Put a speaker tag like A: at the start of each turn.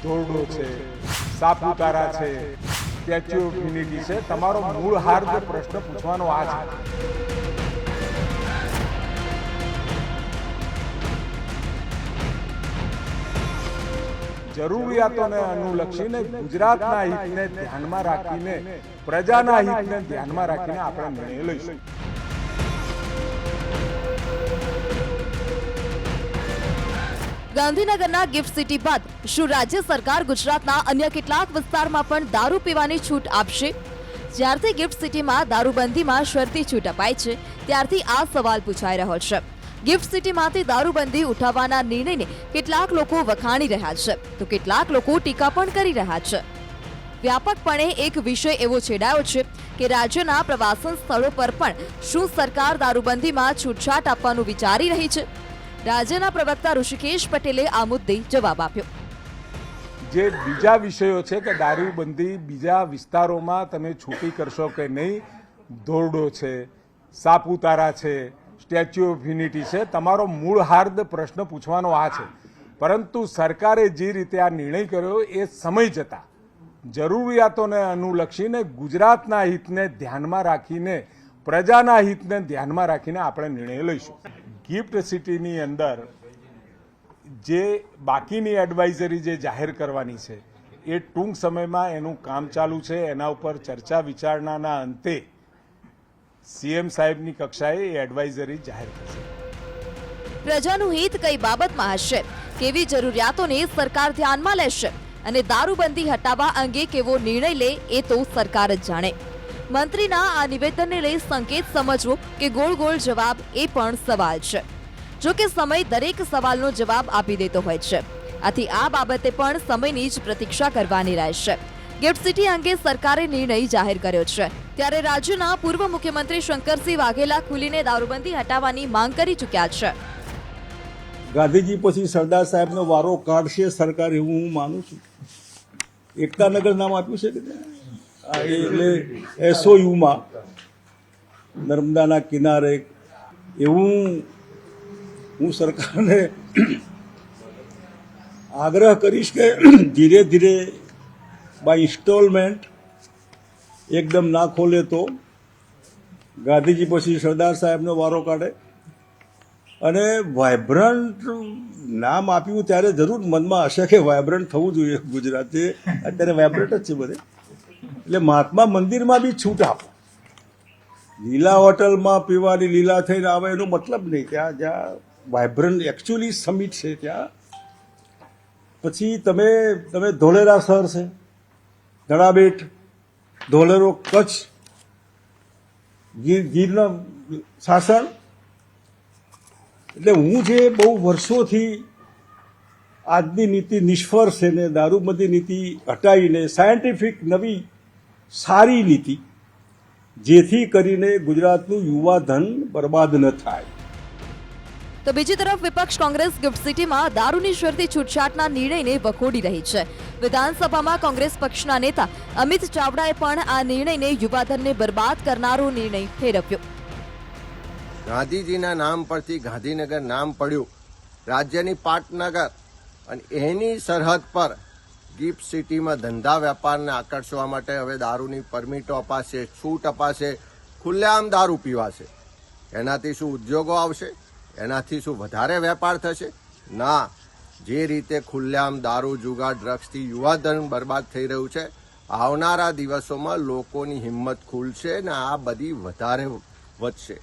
A: ધોરડો છે, સાપુતારા છે, statue of unity છે, તમારો મૂળ હાર્દ પ્રશ્ન પૂછવાનો આ છે. જરૂરિયાતોને અનુલક્ષીને ગુજરાતના હિતને ધ્યાનમાં રાખીને પ્રજાના હિતને ધ્યાનમાં રાખીને આપણે નિર્ણય લઈશું.
B: ગાંધીનગરના ગિફ્ટ સિટી બાદ શું રાજ્ય સરકાર ગુજરાતના અન્ય કેટલાક વિસ્તારમાં પણ દારૂ પીવાની છૂટ આપશે? જ્યારથી ગિફ્ટ સિટીમાં દારૂબંધીમાં શરતી છૂટ અપાઈ છે ત્યારથી આ સવાલ પૂછાઈ રહ્યો છે. ગિફ્ટ સિટીમાંથી દારૂબંધી ઉઠાવવાના નિર્ણયને કેટલાક લોકો વખાણી રહ્યા છે તો કેટલાક લોકો ટીકા પણ કરી રહ્યા છે. વ્યાપકપણે એક વિષય એવો છેડાયો છે કે રાજ્યના પ્રવાસન સ્થળો પર પણ શું સરકાર દારૂબંધીમાં છૂટછાટ આપવાનું વિચારી રહી છે? રાજ્યના પ્રવક્તા ઋષિકેશ પટેલે આ મુદ્દે જવાબ આપ્યો.
A: જે બીજા વિષયો છે કે દારૂબંધી બીજા વિસ્તારોમાં તમે છૂટી કરશો કે નહીં, ધોરડો છે, સાપુતારા છે, સ્ટેચ્યુ ઓફ યુનિટી છે, તમારો મૂળ હાર્દ પ્રશ્ન પૂછવાનો આ છે. પરંતુ સરકારે જે રીતે આ નિર્ણય કર્યો એ સમય જતા જરૂરિયાતોને અનુલક્ષીને ગુજરાતના હિતને ધ્યાનમાં રાખીને પ્રજાના હિતને ધ્યાનમાં રાખીને આપણે નિર્ણય લઈશું. ગિફ્ટ સિટીની અંદર જે બાકીની એડવાઇઝરી જે જાહેર કરવાની છે એ ટૂંક સમયમાં એનું કામ ચાલુ છે. એના ઉપર ચર્ચા વિચારણાના અંતે સીએમ સાહેબની કક્ષાએ એ એડવાઇઝરી જાહેર થશે.
B: પ્રજાનું હિત કઈ બાબતમાં હશે, કેવી જરૂરિયાતોને સરકાર ધ્યાનમાં લેશે અને દારૂબંધી હટાવવા અંગે કેવો નિર્ણય લે એ તો સરકાર જ જાણે. મંત્રીના આ નિવેદનને લઈ સંકેત સમજવો કે ગોળ ગોળ જવાબ એ પણ સવાલ છે. જો કે સમય દરેક સવાલનો જવાબ આપી દેતો હોય છે, આથી આ બાબતે પણ સમયની જ પ્રતીક્ષા કરવાની રહેશે. ગિફ્ટ સિટી અંગે સરકારે નિર્ણય જાહેર કર્યો છે ત્યારે રાજ્યના પૂર્વ મુખ્યમંત્રી શંકરસિંહ વાઘેલા ખુલીને દારૂબંધી હટાવવાની માંગ કરી ચૂક્યા છે.
C: ગાંધીજી પછી સરદાર સાહેબનો વારો કાઢશે સરકાર એવું હું માનું છું. એકતાનગર નામ આપ્યું છે એટલે એસઓયુમાં નર્મદાના કિનારે એવું હું સરકારને આગ્રહ કરીશ કે ધીરે ધીરે બાય ઇન્સ્ટોલમેન્ટ એકદમ ના ખોલે તો ગાંધીજી પછી સરદાર સાહેબનો વારો કાઢે. અને વાયબ્રન્ટ નામ આપ્યું ત્યારે જરૂર મનમાં હશે કે વાયબ્રન્ટ થવું જોઈએ ગુજરાતે. અત્યારે વાયબ્રન્ટ જ છે બધે. એટલે મહાત્મા મંદિરમાં બી છૂટ આપો. લીલા હોટલમાં પીવાની લીલા થઈને આવે એનો મતલબ નહીં. ત્યાં જ્યાં વાયબ્રન્ટ એકચ્યુઅલી સમિટ છે ત્યાં પછી તમે ધોલેરા શહેર છે, ધડાબેટ, ધોલેરો, કચ્છ, ગીરના શાસન. એટલે હું જે બહુ વર્ષોથી આજની નીતિ નિષ્ફળ છે ને દારૂબંધી નીતિ હટાવીને સાયન્ટિફિક નવી સારી નીતિ જેથી કરીને ગુજરાતનું યુવા ધન બરબાદ ન થાય.
B: તો બીજી તરફ વિપક્ષ કોંગ્રેસ ગિફ્ટ સિટીમાં દારૂની શરતી છૂટછાટના નિર્ણયને વખોડી રહી છે. વિધાનસભામાં કોંગ્રેસ પક્ષના નેતા અમિત ચાવડાએ પણ આ નિર્ણયને યુવાધનને બરબાદ કરનારો નિર્ણય ઠેરવ્યો.
D: ગાંધીજીના નામ પરથી ગાંધીનગર નામ પડ્યું. રાજ્યની પાટનગર અને એની સરહદ પર ગિફ્ટ સિટીમાં ધંધા વેપારને આકર્ષવા માટે હવે દારૂની પરમિટો અપાશે, છૂટ અપાશે, ખુલ્લેઆમ દારૂ પીવાશે. એનાથી શું ઉદ્યોગો આવશે? એનાથી શું વધારે વેપાર થશે? ના. જે રીતે ખુલ્લેઆમ દારૂ, જુગાર, ડ્રગ્સથી યુવાધન બરબાદ થઈ રહ્યું છે, આવનારા દિવસોમાં લોકોની હિંમત ખુલશે ને આ બધી વધારે વધશે.